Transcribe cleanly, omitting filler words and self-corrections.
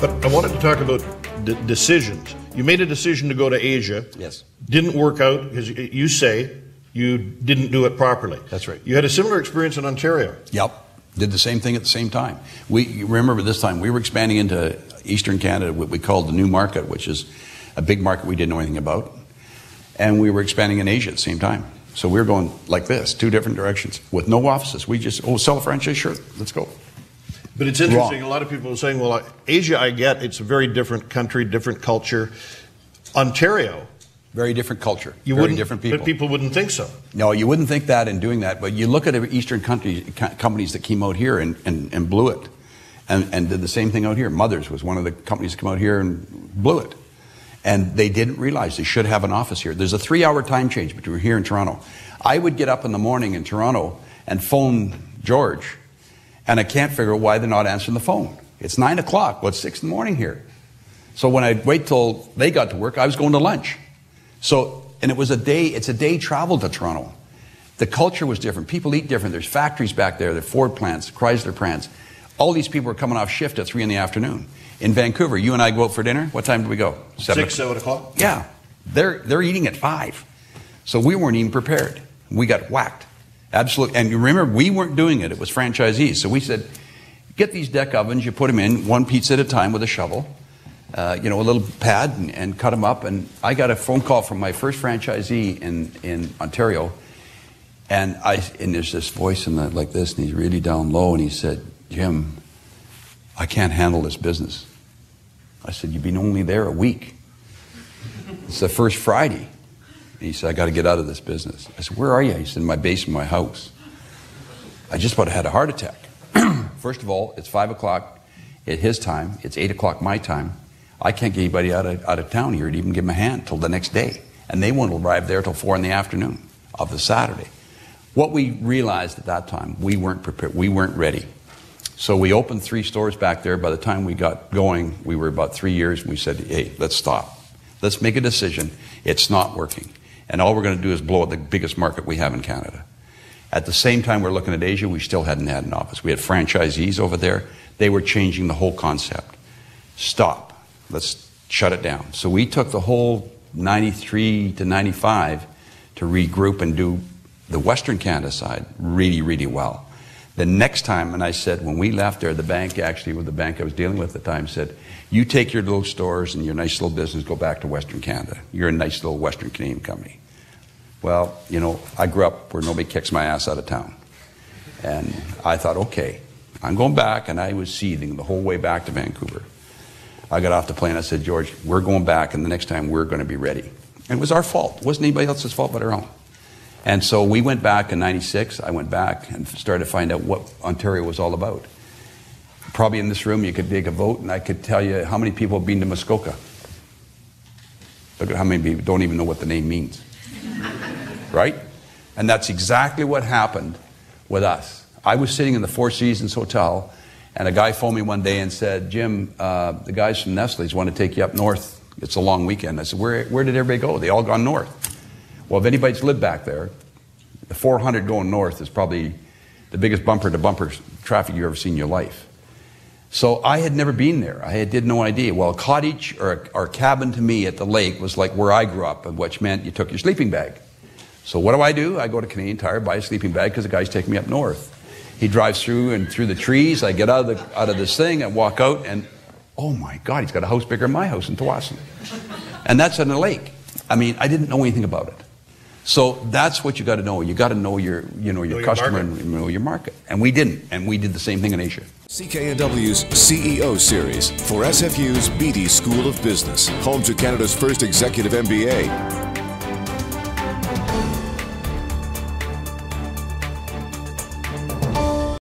But I wanted to talk about decisions. You made a decision to go to Asia. Yes. Didn't work out because you say you didn't do it properly. That's right. You had a similar experience in Ontario. Yep. Did the same thing at the same time. You remember this time we were expanding into Eastern Canada, what we called the new market, which is a big market we didn't know anything about. And we were expanding in Asia at the same time. So we were going like this, two different directions with no offices. We just, sell a franchise, sure, let's go. But it's interesting, a lot of people are saying, well, Asia, I get, it's a very different country, different culture. Ontario. Very different culture, very different people. But people wouldn't think so. No, you wouldn't think that in doing that, but you look at Eastern companies that came out here and blew it and did the same thing out here. Mothers was one of the companies that came out here and blew it. And they didn't realize they should have an office here. There's a 3-hour time change between here and Toronto. I would get up in the morning in Toronto and phone George, and I can't figure out why they're not answering the phone. It's 9 o'clock. Well, it's 6 in the morning here. So when I'd wait till they got to work, I was going to lunch. So, and it's a day travel to Toronto. The culture was different. People eat different. There's factories back there. There are Ford plants, Chrysler plants. All these people were coming off shift at 3 in the afternoon. In Vancouver, you and I go out for dinner. What time do we go? 7 o'clock? Yeah. They're eating at 5. So we weren't even prepared. We got whacked. Absolutely. And you remember, we weren't doing it. It was franchisees. So we said, get these deck ovens. You put them in one pizza at a time with a shovel. A little pad and cut them up. And I got a phone call from my first franchisee in Ontario. And there's this voice like this, and he's really down low. And he said, Jim, I can't handle this business. I said, you've been only there a week. It's the first Friday. He said, I got to get out of this business. I said, where are you? He said, in my basement, my house. I just about had a heart attack. First of all, it's 5 o'clock at his time. It's 8 o'clock my time. I can't get anybody out of town here to even give them a hand till the next day. And they won't arrive there till 4 in the afternoon of the Saturday. What we realized at that time, we weren't prepared. We weren't ready. So we opened 3 stores back there. By the time we got going, we were about 3 years. We said, hey, let's stop. Let's make a decision. It's not working. And all we're going to do is blow up the biggest market we have in Canada. At the same time we're looking at Asia, we still hadn't had an office. We had franchisees over there. They were changing the whole concept. Stop. Let's shut it down. So we took the whole 93 to 95 to regroup and do the Western Canada side really, really well. The next time, and I said, when we left there, the bank actually, with the bank I was dealing with at the time, said, you take your little stores and your nice little business, go back to Western Canada. You're a nice little Western Canadian company. Well, I grew up where nobody kicks my ass out of town. And I thought, okay, I'm going back, and I was seething the whole way back to Vancouver. I got off the plane, I said, George, we're going back, and the next time we're going to be ready. And it was our fault. It wasn't anybody else's fault but our own. And so we went back in 96. I went back and started to find out what Ontario was all about. Probably in this room you could take a vote and I could tell you how many people have been to Muskoka. Look at how many people don't even know what the name means. Right? And that's exactly what happened with us. I was sitting in the Four Seasons Hotel and a guy phoned me one day and said, Jim, the guys from Nestle's want to take you up north. It's a long weekend. I said, where did everybody go? They all gone north. Well, if anybody's lived back there, the 400 going north is probably the biggest bumper-to-bumper traffic you've ever seen in your life. So I had never been there. I had no idea. Well, a cottage or cabin to me at the lake was like where I grew up, which meant you took your sleeping bag. So what do? I go to Canadian Tire, buy a sleeping bag because the guy's taking me up north. He drives through the trees. I get out of this thing, I walk out, and oh my God, he's got a house bigger than my house in Tawasin. And that's on the lake. I mean, I didn't know anything about it. So that's what you got to know. You got to know your customer and know your market. And we didn't. And we did the same thing in Asia. CKNW's CEO Series for SFU's Beatty School of Business, home to Canada's first executive MBA.